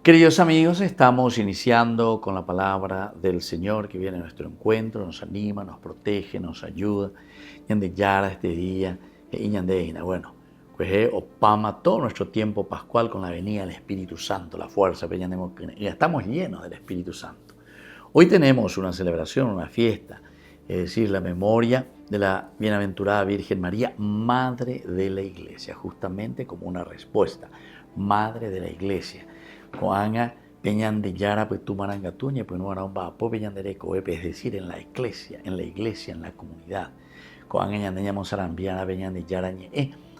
Queridos amigos, estamos iniciando con la palabra del Señor que viene a nuestro encuentro, nos anima, nos protege, nos ayuda. Yande Yara este día, Iñandeina. Bueno, pues opama todo nuestro tiempo pascual con la venida del Espíritu Santo, la fuerza, y estamos llenos del Espíritu Santo. Hoy tenemos una celebración, una fiesta, es decir, la memoria de la bienaventurada Virgen María, Madre de la Iglesia, justamente como una respuesta, Madre de la Iglesia. Coanga peñan de Yara, pues tú marangatuña, pues no harán vapo, peñan de Recoepe, es decir, en la iglesia, en la comunidad. Coanga ñandeña monsarambiana, peñan de Yara,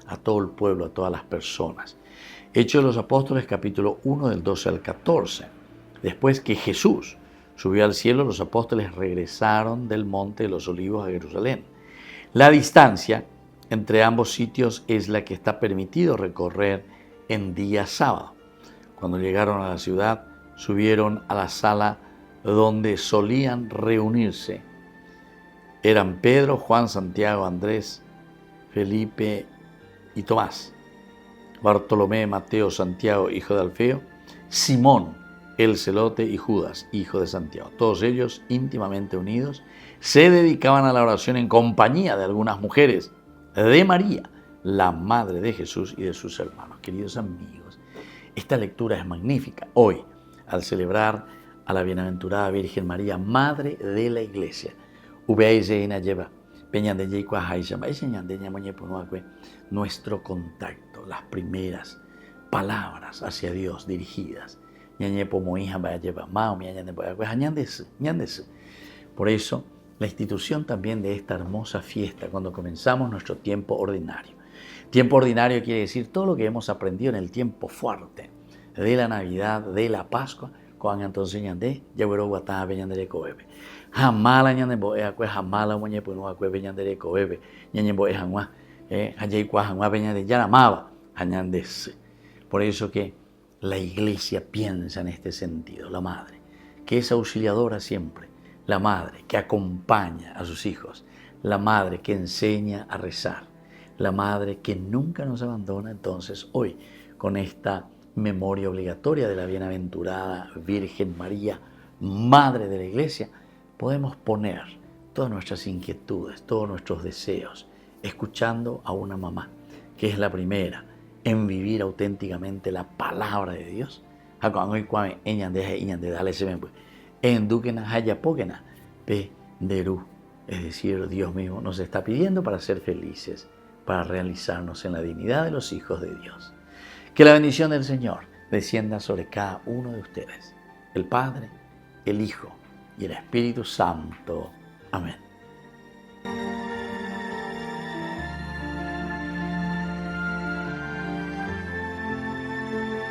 a todo el pueblo, a todas las personas. Hechos de los Apóstoles, capítulo 1, del 12 al 14. Después que Jesús subió al cielo, los apóstoles regresaron del monte de los Olivos a Jerusalén. La distancia entre ambos sitios es la que está permitido recorrer en día sábado. Cuando llegaron a la ciudad, subieron a la sala donde solían reunirse. Eran Pedro, Juan, Santiago, Andrés, Felipe y Tomás, Bartolomé, Mateo, Santiago, hijo de Alfeo, Simón, el celote, y Judas, hijo de Santiago. Todos ellos, íntimamente unidos, se dedicaban a la oración en compañía de algunas mujeres de María, la madre de Jesús y de sus hermanos. Queridos amigos, esta lectura es magnífica. Hoy, al celebrar a la bienaventurada Virgen María, Madre de la Iglesia, nuestro contacto, las primeras palabras hacia Dios dirigidas. Por eso, la institución también de esta hermosa fiesta, cuando comenzamos nuestro tiempo ordinario. Tiempo ordinario quiere decir todo lo que hemos aprendido en el tiempo fuerte de la Navidad, de la Pascua, con entonces ñandé, ya huero guatá peñandere coebe. Jamala ñande boe acue jamala moñe puno acue peñandere coebe. Ñañe boe jamua, hayay cua jamua peñandere yaramaba, añandes. Por eso que la Iglesia piensa en este sentido, la madre, que es auxiliadora siempre, la madre que acompaña a sus hijos, la madre que enseña a rezar, la madre que nunca nos abandona. Entonces hoy, con esta memoria obligatoria de la bienaventurada Virgen María, Madre de la Iglesia, podemos poner todas nuestras inquietudes, todos nuestros deseos, escuchando a una mamá, que es la primera en vivir auténticamente la palabra de Dios. Es decir, Dios mismo nos está pidiendo para ser felices, para realizarnos en la dignidad de los hijos de Dios. Que la bendición del Señor descienda sobre cada uno de ustedes, el Padre, el Hijo y el Espíritu Santo. Amén.